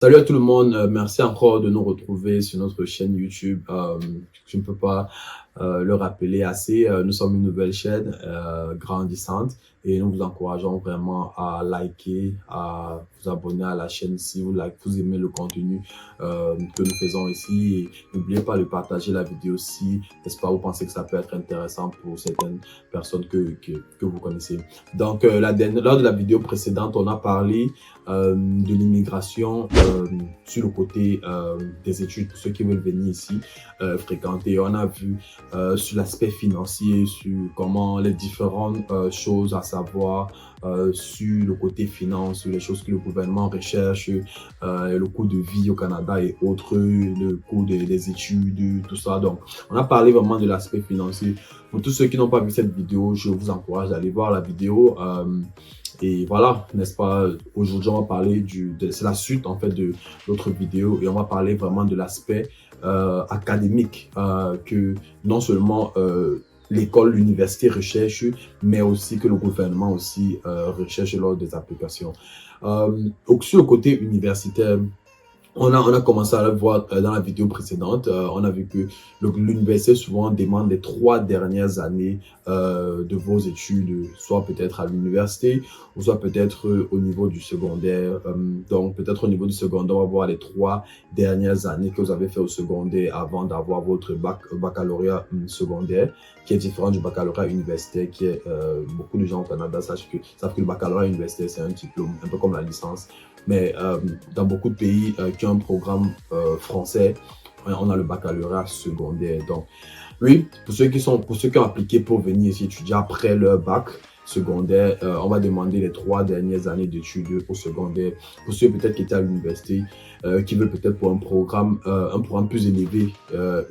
Salut à tout le monde, merci encore de nous retrouver sur notre chaîne YouTube. Je ne peux pas le rappeler assez. Nous sommes une nouvelle chaîne grandissante et nous vous encourageons vraiment à liker, à vous abonner à la chaîne si vous aimez le contenu que nous faisons ici. Et n'oubliez pas de partager la vidéo si, n'est-ce pas, vous pensez que ça peut être intéressant pour certaines personnes que vous connaissez. Donc, lors de la vidéo précédente, on a parlé de l'immigration sur le côté des études pour ceux qui veulent venir ici fréquenter. On a vu sur l'aspect financier, sur comment les différentes choses à savoir sur le côté finance, sur les choses que le gouvernement recherche, le coût de vie au Canada et autres, le coût des études, tout ça. Donc, on a parlé vraiment de l'aspect financier. Pour tous ceux qui n'ont pas vu cette vidéo, je vous encourage d'aller voir la vidéo. Et voilà, n'est-ce pas, aujourd'hui on va parler c'est la suite en fait de notre vidéo et on va parler vraiment de l'aspect académique que non seulement l'école, l'université recherche, mais aussi que le gouvernement aussi recherche lors des applications. Sur le côté universitaire, on a commencé à le voir dans la vidéo précédente. On a vu que l'université souvent demande les 3 dernières années de vos études, soit peut-être à l'université, ou soit peut-être au niveau du secondaire. Donc, peut-être au niveau du secondaire, on va voir les 3 dernières années que vous avez fait au secondaire avant d'avoir votre baccalauréat secondaire, qui est différent du baccalauréat universitaire, qui est, beaucoup de gens au Canada savent que le baccalauréat universitaire, c'est un diplôme, un peu comme la licence. Mais dans beaucoup de pays qui ont un programme français, on a le baccalauréat secondaire. Donc, oui, pour ceux qui ont appliqué pour venir ici étudier après leur bac secondaire, on va demander les 3 dernières années d'études au secondaire. Pour ceux peut-être qui étaient à l'université, qui veulent peut-être pour un programme plus élevé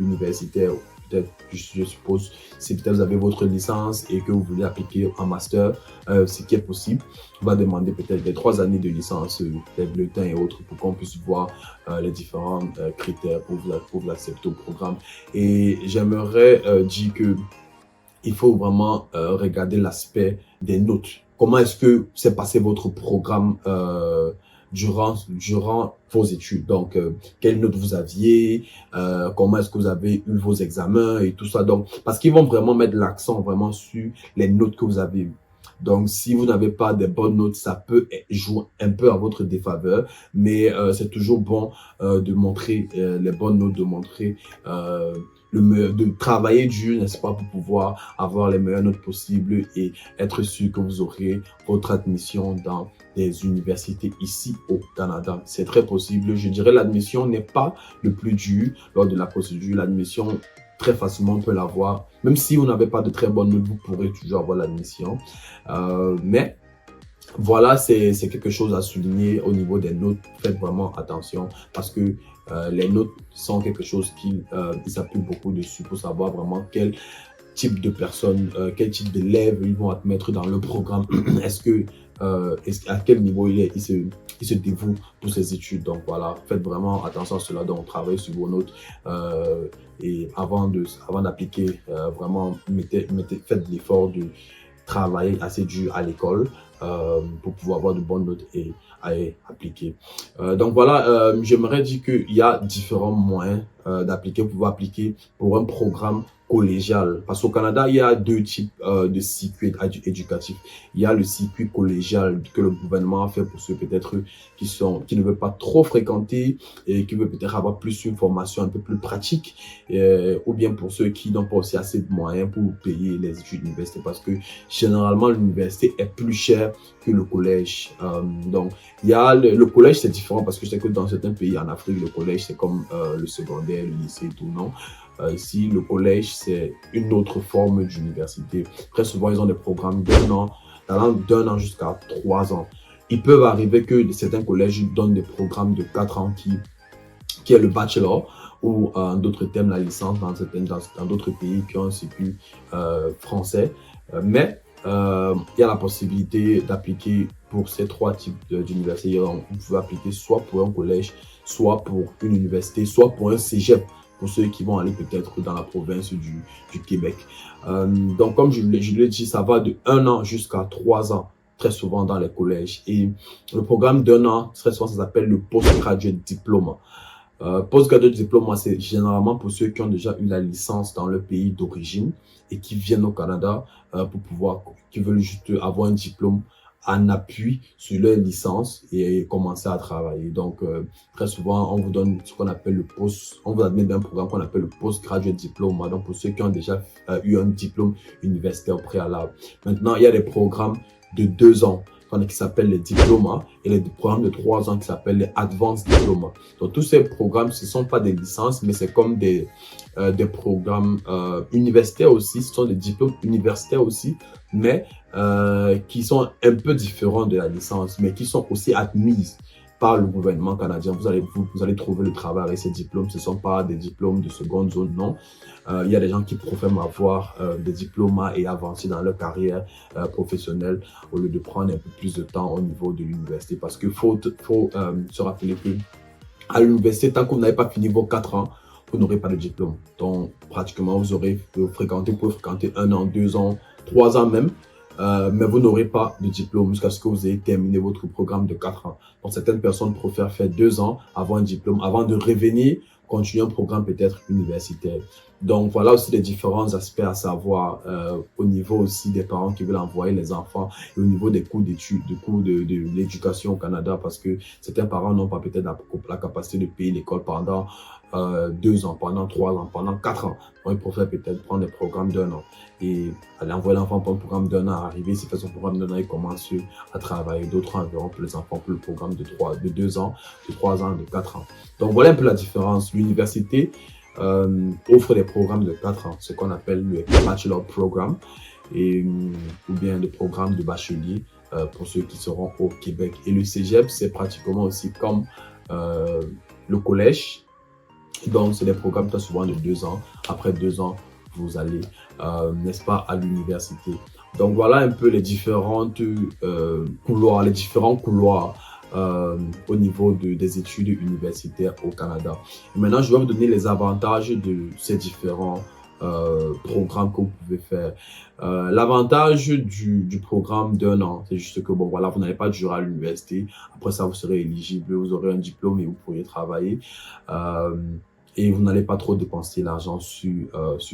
universitaire, peut-être, je suppose, si peut-être vous avez votre licence et que vous voulez appliquer en master, ce qui est possible, on va demander peut-être les 3 années de licence, les bulletins et autres, pour qu'on puisse voir les différents critères pour vous accepter au programme. Et j'aimerais dire que il faut vraiment regarder l'aspect des notes. Comment est-ce que s'est passé votre programme durant vos études? Donc, quelles notes vous aviez, comment est-ce que vous avez eu vos examens et tout ça. Donc, parce qu'ils vont vraiment mettre l'accent vraiment sur les notes que vous avez eues. Donc, si vous n'avez pas de bonnes notes, ça peut jouer un peu à votre défaveur, mais c'est toujours bon de montrer les bonnes notes, de montrer de travailler dur, n'est-ce pas, pour pouvoir avoir les meilleures notes possibles et être sûr que vous aurez votre admission dans des universités ici au Canada. C'est très possible. Je dirais l'admission n'est pas le plus dur lors de la procédure. L'admission, très facilement, on peut l'avoir. Même si vous n'avez pas de très bonnes notes, vous pourrez toujours avoir l'admission. Mais voilà, c'est quelque chose à souligner au niveau des notes. Faites vraiment attention parce que les notes sont quelque chose qui s'appuie beaucoup dessus pour savoir vraiment quel type de personnes, quel type d'élèves ils vont admettre dans le programme. À quel niveau il se dévoue pour ses études. Donc voilà, faites vraiment attention à cela. Donc travaillez sur vos notes et avant d'appliquer, vraiment faites l'effort de travailler assez dur à l'école pour pouvoir avoir de bonnes notes et à appliquer. Donc voilà, j'aimerais dire qu'il y a différents moyens d'appliquer. Vous pouvez appliquer pour un programme collégial. Parce qu'au Canada, il y a 2 types de circuits éducatifs. Il y a le circuit collégial que le gouvernement a fait pour ceux peut-être qui ne veulent pas trop fréquenter et qui veulent peut-être avoir plus une formation un peu plus pratique, ou bien pour ceux qui n'ont pas aussi assez de moyens pour payer les études universitaires parce que généralement l'université est plus chère que le collège. Donc il y a le collège, c'est différent parce que je sais que dans certains pays en Afrique, le collège c'est comme le secondaire, le lycée et tout, non? Ici, le collège, c'est une autre forme d'université. Très souvent, ils ont des programmes allant d'un an jusqu'à 3 ans. Il peut arriver que certains collèges donnent des programmes de 4 ans qui est le bachelor, ou en d'autres termes, la licence dans d'autres pays qui ont un circuit français. Mais il y a la possibilité d'appliquer pour ces 3 types d'universités. Vous pouvez appliquer soit pour un collège, soit pour une université, soit pour un cégep, pour ceux qui vont aller peut-être dans la province du Québec. Donc, comme je l'ai dit, ça va de 1 an jusqu'à 3 ans très souvent dans les collèges. Et le programme d'un an, très souvent, ça s'appelle le Postgraduate Diploma. Postgraduate Diploma, c'est généralement pour ceux qui ont déjà eu la licence dans le pays d'origine et qui viennent au Canada qui veulent juste avoir un diplôme en appui sur leur licence et commencer à travailler. Donc, très souvent, on vous donne ce qu'on appelle on vous admet d'un programme qu'on appelle le Postgraduate Diploma. Donc, pour ceux qui ont déjà eu un diplôme universitaire préalable. Maintenant, il y a des programmes de 2 ans qui s'appellent les diplômes et les programmes de 3 ans qui s'appellent les Advanced Diploma. Donc, tous ces programmes, ce ne sont pas des licences, mais c'est comme des programmes universitaires aussi. Ce sont des diplômes universitaires aussi, mais qui sont un peu différents de la licence, mais qui sont aussi admises par le gouvernement canadien. Vous allez trouver le travail avec ces diplômes. Ce ne sont pas des diplômes de seconde zone, non. Il y a des gens qui préfèrent avoir des diplômes et avancer dans leur carrière professionnelle au lieu de prendre un peu plus de temps au niveau de l'université. Parce qu'il faut se rappeler que à l'université, tant que vous n'avez pas fini vos 4 ans, vous n'aurez pas de diplôme. Donc, pratiquement, vous pouvez fréquenter 1 an, 2 ans, 3 ans même, mais vous n'aurez pas de diplôme jusqu'à ce que vous ayez terminé votre programme de 4 ans. Donc, certaines personnes préfèrent faire 2 ans, avoir un diplôme, avant de revenir, continuer un programme peut-être universitaire. Donc, voilà aussi les différents aspects à savoir au niveau aussi des parents qui veulent envoyer les enfants et au niveau des coûts d'études, des coûts de l'éducation au Canada, parce que certains parents n'ont pas peut-être la capacité de payer l'école pendant 2 ans, pendant 3 ans, pendant 4 ans. Donc, ils préfèrent peut-être prendre des programmes d'1 an et aller envoyer l'enfant pour un programme d'1 an, arriver, s'il fait son programme d'1 an, il commence à travailler. D'autres environ pour les enfants pour le programme de 2 ans, de 3 ans, de 4 ans. Donc, voilà un peu la différence. L'université offre des programmes de 4 ans, ce qu'on appelle le Bachelor Program, ou bien le programme de bachelier pour ceux qui seront au Québec. Et le cégep, c'est pratiquement aussi comme le collège. Donc, c'est des programmes très souvent de 2 ans. Après 2 ans, vous allez, n'est-ce pas, à l'université. Donc, voilà un peu les différents couloirs au niveau des études universitaires au Canada. Et maintenant, je vais vous donner les avantages de ces différents programmes que vous pouvez faire. L'avantage du programme d'1 an, c'est juste que, bon, voilà, vous n'allez pas durer à l'université. Après ça, vous serez éligible, vous aurez un diplôme et vous pourrez travailler. Et vous n'allez pas trop dépenser l'argent sur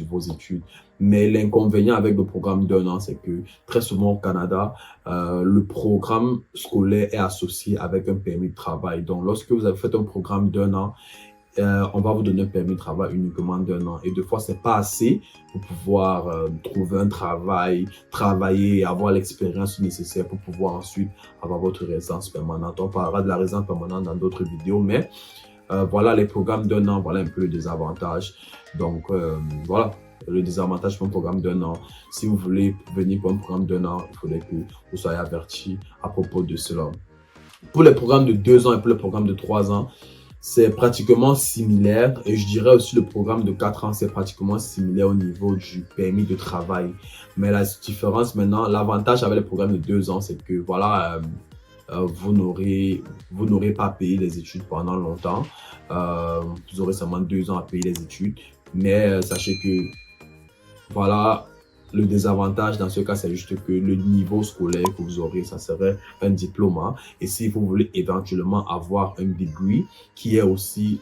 vos études. Mais l'inconvénient avec le programme d'1 an, c'est que très souvent au Canada, le programme scolaire est associé avec un permis de travail. Donc, lorsque vous avez fait un programme d'1 an, on va vous donner un permis de travail uniquement d'1 an. Et des fois, c'est pas assez pour pouvoir trouver un travail, travailler et avoir l'expérience nécessaire pour pouvoir ensuite avoir votre résidence permanente. On parlera de la résidence permanente dans d'autres vidéos, mais voilà les programmes d'1 an, voilà un peu le désavantage. Donc, voilà le désavantage pour un programme d'1 an. Si vous voulez venir pour un programme d'1 an, il faudrait que vous soyez averti à propos de cela. Pour les programmes de 2 ans et pour les programmes de 3 ans, c'est pratiquement similaire. Et je dirais aussi le programme de 4 ans, c'est pratiquement similaire au niveau du permis de travail. Mais la différence maintenant, l'avantage avec les programmes de 2 ans, c'est que voilà, vous n'aurez pas à payer les études pendant longtemps. Vous aurez seulement 2 ans à payer les études. Mais sachez que voilà, le désavantage dans ce cas, c'est juste que le niveau scolaire que vous aurez, ça serait un diplôme. Et si vous voulez éventuellement avoir un degree qui est aussi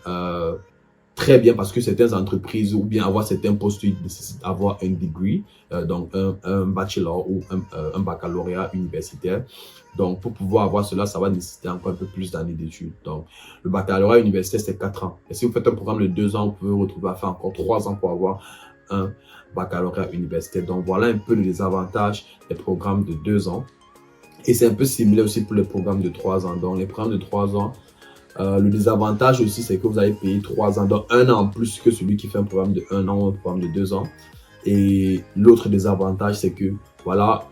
très bien parce que certaines entreprises ou bien avoir certains postes nécessitent d'avoir un degree, donc un bachelor ou un baccalauréat universitaire. Donc, pour pouvoir avoir cela, ça va nécessiter encore un peu plus d'années d'études. Donc, le baccalauréat universitaire, c'est 4 ans. Et si vous faites un programme de 2 ans, vous pouvez vous retrouver à faire encore 3 ans pour avoir un baccalauréat universitaire. Donc, voilà un peu les désavantages des programmes de 2 ans. Et c'est un peu similaire aussi pour les programmes de 3 ans. Donc, les programmes de 3 ans, le désavantage aussi, c'est que vous allez payer 3 ans, donc 1 an en plus que celui qui fait un programme de 1 an ou un programme de 2 ans. Et l'autre désavantage, c'est que, voilà,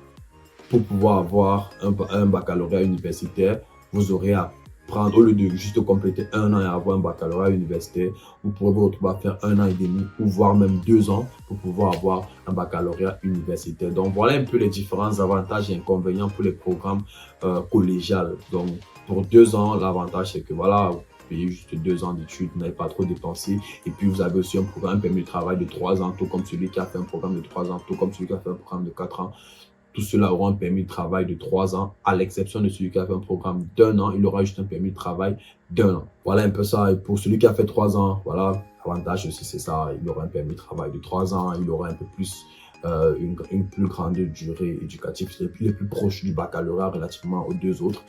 pour pouvoir avoir un baccalauréat universitaire, vous aurez à prendre, au lieu de juste compléter 1 an et avoir un baccalauréat universitaire, vous pourrez vous retrouver à faire 1 an et demi ou voire même 2 ans pour pouvoir avoir un baccalauréat universitaire. Donc, voilà un peu les différents avantages et inconvénients pour les programmes collégiales. Donc, pour 2 ans, l'avantage, c'est que voilà, vous payez juste 2 ans d'études, vous n'avez pas trop dépensé. Et puis, vous avez aussi un permis de travail de 3 ans, tout comme celui qui a fait un programme de 3 ans, tout comme celui qui a fait un programme de 4 ans. Tous ceux-là auront un permis de travail de 3 ans, à l'exception de celui qui a fait un programme d'1 an, il aura juste un permis de travail d'1 an. Voilà un peu ça. Et pour celui qui a fait 3 ans, voilà, l'avantage aussi c'est ça, il aura un permis de travail de 3 ans, il aura un peu plus, une plus grande durée éducative, il est plus proche du baccalauréat relativement aux deux autres.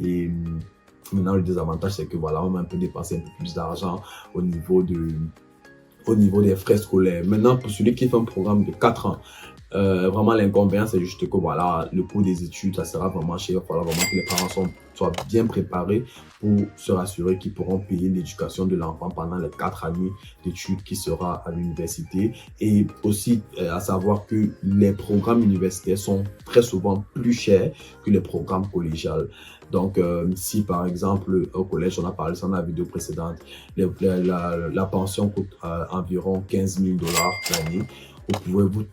Et maintenant, le désavantage, c'est que voilà, on va un peu dépenser un peu plus d'argent au niveau des frais scolaires. Maintenant, pour celui qui fait un programme de 4 ans, vraiment l'inconvénient, c'est juste que voilà, le coût des études, ça sera vraiment cher. Il va falloir vraiment que les parents soient bien préparés pour se rassurer qu'ils pourront payer l'éducation de l'enfant pendant les 4 années d'études qui sera à l'université. Et aussi à savoir que les programmes universitaires sont très souvent plus chers que les programmes collégiales. Donc, si par exemple au collège, on a parlé ça dans la vidéo précédente, la pension coûte environ 15 000 $ l'année. Vous pouvez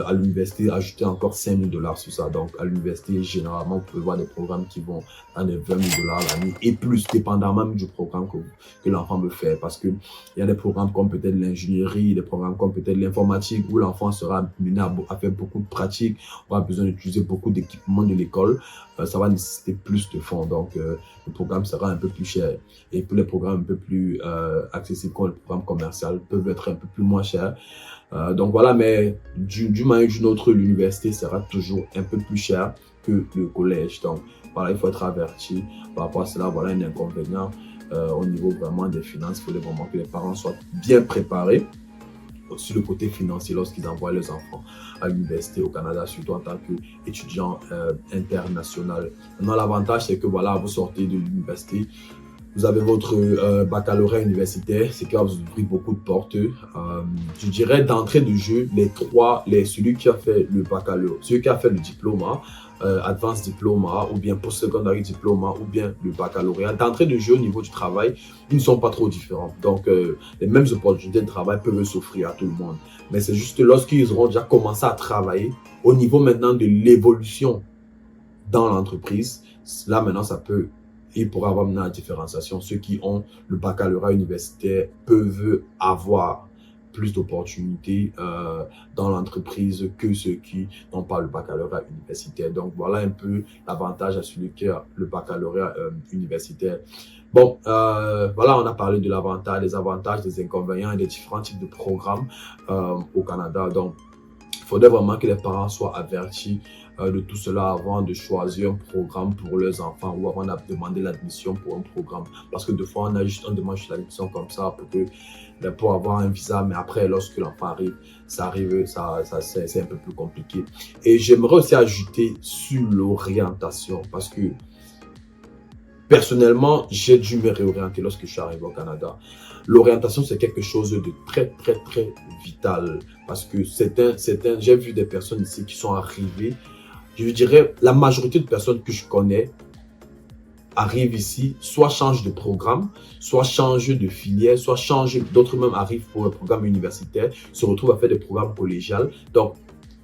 à l'université ajouter encore 5 000 $ sur ça. Donc, à l'université, généralement, vous pouvez voir des programmes qui vont dans les 20 000 $ l'année et plus, dépendamment du programme que l'enfant veut faire. Parce qu'il y a des programmes comme peut-être l'ingénierie, des programmes comme peut-être l'informatique où l'enfant sera mené à faire beaucoup de pratiques, aura besoin d'utiliser beaucoup d'équipements de l'école. Ça va nécessiter plus de fonds. Donc, le programme sera un peu plus cher. Et pour les programmes un peu plus accessibles comme le programme commercial peuvent être un peu plus moins chers. Donc voilà, mais d'une manière ou d'une autre, l'université sera toujours un peu plus cher que le collège. Donc voilà, il faut être averti par rapport à cela. Voilà un inconvénient au niveau vraiment des finances. Il faut vraiment que les parents soient bien préparés sur le côté financier lorsqu'ils envoient leurs enfants à l'université au Canada, surtout en tant qu'étudiant international. Maintenant, l'avantage, c'est que voilà, vous sortez de l'université, vous avez votre baccalauréat universitaire, c'est qui va vous ouvrir beaucoup de portes. Je dirais d'entrée de jeu, celui qui a fait le baccalauréat, celui qui a fait le diplôme, advanced diploma, ou bien post-secondary diploma, ou bien le baccalauréat, d'entrée de jeu au niveau du travail, ils ne sont pas trop différents. Donc, les mêmes opportunités de travail peuvent s'offrir à tout le monde. Mais c'est juste lorsqu'ils auront déjà commencé à travailler, au niveau maintenant de l'évolution dans l'entreprise, là maintenant il pourra avoir maintenant la différenciation. Ceux qui ont le baccalauréat universitaire peuvent avoir plus d'opportunités dans l'entreprise que ceux qui n'ont pas le baccalauréat universitaire. Donc, voilà un peu l'avantage à celui qui a le baccalauréat universitaire. Bon, voilà, on a parlé de l'avantage, des avantages, des inconvénients et des différents types de programmes au Canada. Donc, il faudrait vraiment que les parents soient avertis de tout cela avant de choisir un programme pour leurs enfants ou avant de demander l'admission pour un programme. Parce que des fois, on demande juste l'admission comme ça pour avoir un visa, mais après, lorsque l'enfant arrive, c'est un peu plus compliqué. Et j'aimerais aussi ajouter sur l'orientation parce que personnellement, j'ai dû me réorienter lorsque je suis arrivé au Canada. L'orientation, c'est quelque chose de très, très, très vital parce que j'ai vu des personnes ici qui sont arrivées. Je dirais, la majorité de personnes que je connais arrivent ici, soit changent de programme, soit changent de filière, soit d'autres même arrivent pour un programme universitaire, se retrouvent à faire des programmes collégiaux. Donc,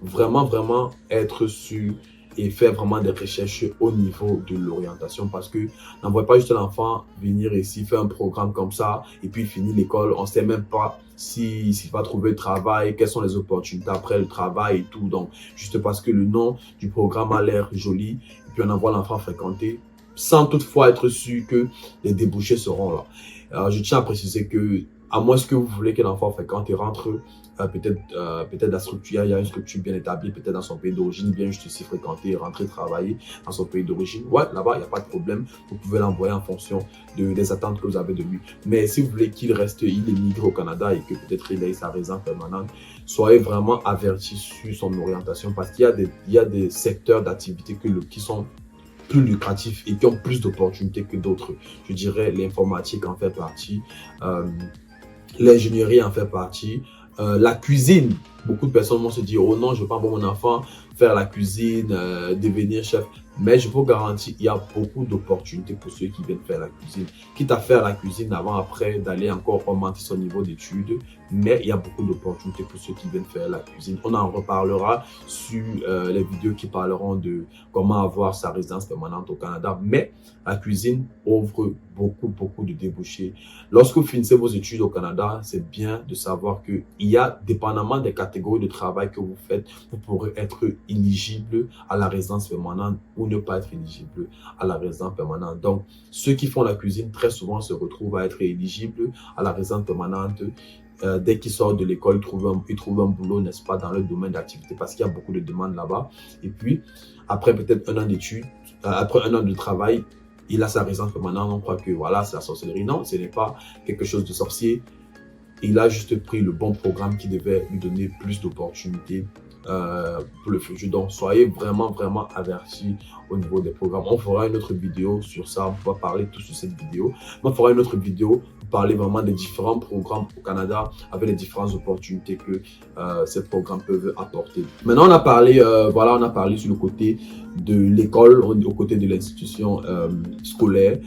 vraiment, vraiment être sûr et faire vraiment des recherches au niveau de l'orientation parce que n'envoie pas juste l'enfant venir ici, faire un programme comme ça et puis finir l'école. On ne sait même pas s'il va trouver le travail, quelles sont les opportunités après le travail et tout. Donc, juste parce que le nom du programme a l'air joli et puis on envoie l'enfant fréquenter sans toutefois être sûr que les débouchés seront là. Alors, je tiens à préciser que à moins que vous voulez que l'enfant fréquente et rentre peut-être la structure, il y a une structure bien établie, peut-être dans son pays d'origine, bien juste ici fréquenter, rentrer travailler dans son pays d'origine. Ouais, là-bas, il n'y a pas de problème. Vous pouvez l'envoyer en fonction des attentes que vous avez de lui. Mais si vous voulez qu'il émigre au Canada et que peut-être il ait sa résidence permanente, soyez vraiment avertis sur son orientation parce qu'il y a des secteurs d'activité qui sont plus lucratifs et qui ont plus d'opportunités que d'autres. Je dirais l'informatique en fait partie, l'ingénierie en fait partie, la cuisine. Beaucoup de personnes vont se dire, oh non, je ne veux pas voir mon enfant faire la cuisine, devenir chef. Mais je vous garantis, il y a beaucoup d'opportunités pour ceux qui viennent faire la cuisine. Quitte à faire la cuisine avant, après, d'aller encore augmenter son niveau d'études. Mais il y a beaucoup d'opportunités pour ceux qui viennent faire la cuisine. On en reparlera sur les vidéos qui parleront de comment avoir sa résidence permanente au Canada. Mais la cuisine ouvre beaucoup de débouchés. Lorsque vous finissez vos études au Canada, c'est bien de savoir qu'il y a, dépendamment des catégories de travail que vous faites, vous pourrez être éligible à la résidence permanente ou ne pas être éligible à la résidence permanente. Donc, ceux qui font la cuisine, très souvent, se retrouvent à être éligibles à la résidence permanente. Dès qu'ils sortent de l'école, ils trouvent un boulot, n'est-ce pas, dans leur domaine d'activité parce qu'il y a beaucoup de demandes là-bas. Et puis, après peut-être un an d'études, après un an de travail, il a sa résidence permanente. On croit que voilà, c'est la sorcellerie. Non, ce n'est pas quelque chose de sorcier. Il a juste pris le bon programme qui devait lui donner plus d'opportunités pour le futur. Donc, soyez vraiment avertis au niveau des programmes. On fera une autre vidéo sur ça. On va parler tout sur cette vidéo. On fera une autre vidéo pour parler vraiment des différents programmes au Canada avec les différentes opportunités que ces programmes peuvent apporter. Maintenant, on a parlé, on a parlé sur le côté de l'école, au côté de l'institution scolaire.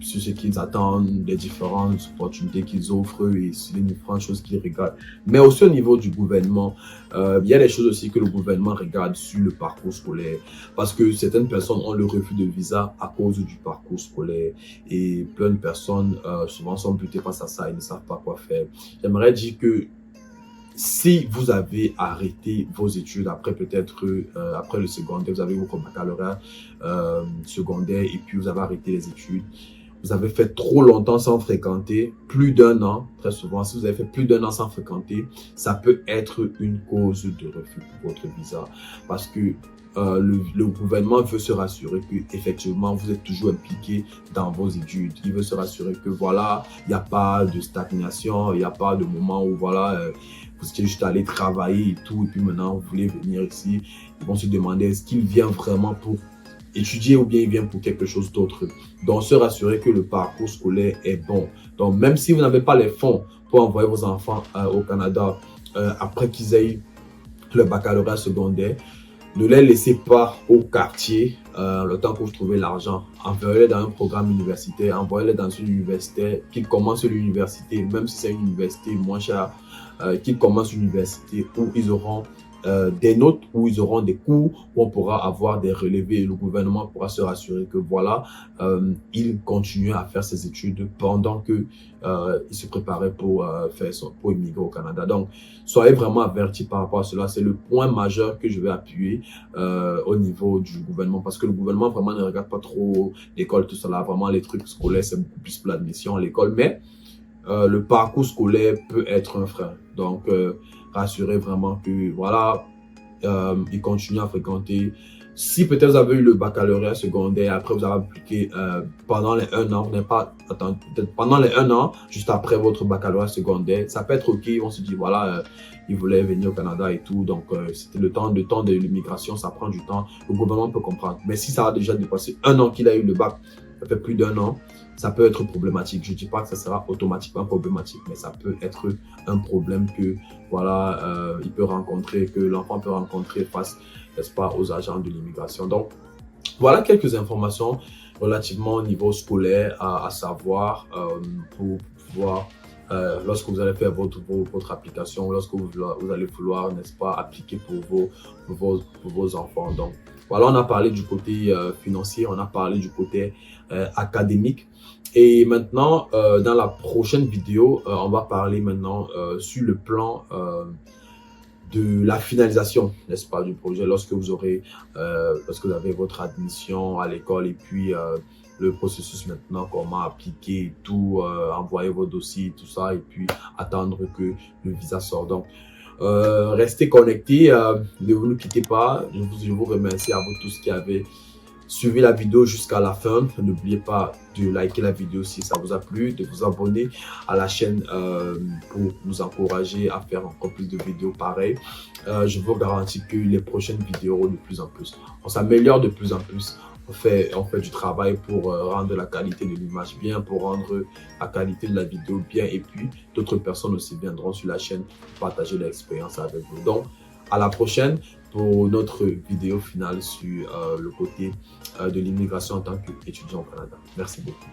Sur ce qu'ils attendent, les différentes opportunités qu'ils offrent et sur les différentes choses qu'ils regardent. Mais aussi au niveau du gouvernement, il y a des choses aussi que le gouvernement regarde sur le parcours scolaire parce que certaines personnes ont le refus de visa à cause du parcours scolaire et plein de personnes souvent sont butées face à ça et ne savent pas quoi faire. J'aimerais dire que si vous avez arrêté vos études après peut-être après le secondaire, vous avez votre baccalauréat secondaire et puis vous avez arrêté les études, vous avez fait trop longtemps sans fréquenter, plus d'un an, très souvent, si vous avez fait plus d'un an sans fréquenter, ça peut être une cause de refus pour votre visa parce que le gouvernement veut se rassurer que effectivement vous êtes toujours impliqué dans vos études. Il veut se rassurer que voilà, il n'y a pas de stagnation, il n'y a pas de moment où voilà, vous étiez juste allé travailler et tout, et puis maintenant vous voulez venir ici. Ils vont se demander est-ce qu'il vient vraiment pour étudier ou bien il vient pour quelque chose d'autre. Donc se rassurer que le parcours scolaire est bon. Donc même si vous n'avez pas les fonds pour envoyer vos enfants au Canada après qu'ils aient le baccalauréat secondaire, ne les laissez pas au quartier le temps que vous trouvez l'argent. Envoyez-les dans un programme universitaire, envoyez-les dans une université, qu'ils commencent l'université, même si c'est une université moins chère, qu'ils commencent l'université où ils auront des notes, où ils auront des cours, où on pourra avoir des relevés. Le gouvernement pourra se rassurer que voilà, il continue à faire ses études pendant que il se préparait pour pour immigrer au Canada. Donc, soyez vraiment avertis par rapport à cela. C'est le point majeur que je vais appuyer au niveau du gouvernement parce que le gouvernement vraiment ne regarde pas trop l'école, tout cela. Vraiment, les trucs scolaires, c'est beaucoup plus pour l'admission à l'école. Mais le parcours scolaire peut être un frein. Donc, rassurez vraiment que voilà, il continue à fréquenter. Si peut-être vous avez eu le baccalauréat secondaire, après vous avez appliqué pendant les 1 an, vous n'avez pas attendu, peut-être pendant les 1 an, juste après votre baccalauréat secondaire, ça peut être OK. On se dit, voilà, il voulait venir au Canada et tout, donc c'était le temps de l'immigration, ça prend du temps. Le gouvernement peut comprendre. Mais si ça a déjà dépassé 1 an qu'il a eu le bac, ça fait plus d'1 an, ça peut être problématique. Je ne dis pas que ça sera automatiquement problématique, mais ça peut être un problème que voilà, il peut rencontrer, que l'enfant peut rencontrer face, n'est-ce pas, aux agents de l'immigration. Donc, voilà quelques informations relativement au niveau scolaire à savoir pour pouvoir, lorsque vous allez faire votre application, lorsque vous allez vouloir, n'est-ce pas, appliquer pour vos enfants. Donc, voilà, on a parlé du côté financier, on a parlé du côté académique. Et maintenant, dans la prochaine vidéo, on va parler maintenant sur le plan de la finalisation, n'est-ce pas, du projet lorsque vous avez votre admission à l'école et puis le processus maintenant, comment appliquer tout, envoyer vos dossiers, tout ça, et puis attendre que le visa sorte. Donc, restez connectés, ne vous quittez pas. Je vous remercie à vous tous qui avez suivi la vidéo jusqu'à la fin. N'oubliez pas de liker la vidéo si ça vous a plu, de vous abonner à la chaîne pour nous encourager à faire encore plus de vidéos pareilles. Je vous garantis que les prochaines vidéos de plus en plus. On s'améliore de plus en plus. On fait du travail pour rendre la qualité de l'image bien, pour rendre la qualité de la vidéo bien. Et puis, d'autres personnes aussi viendront sur la chaîne partager l'expérience avec vous. Donc, à la prochaine pour notre vidéo finale sur le côté de l'immigration en tant qu'étudiant au Canada. Merci beaucoup.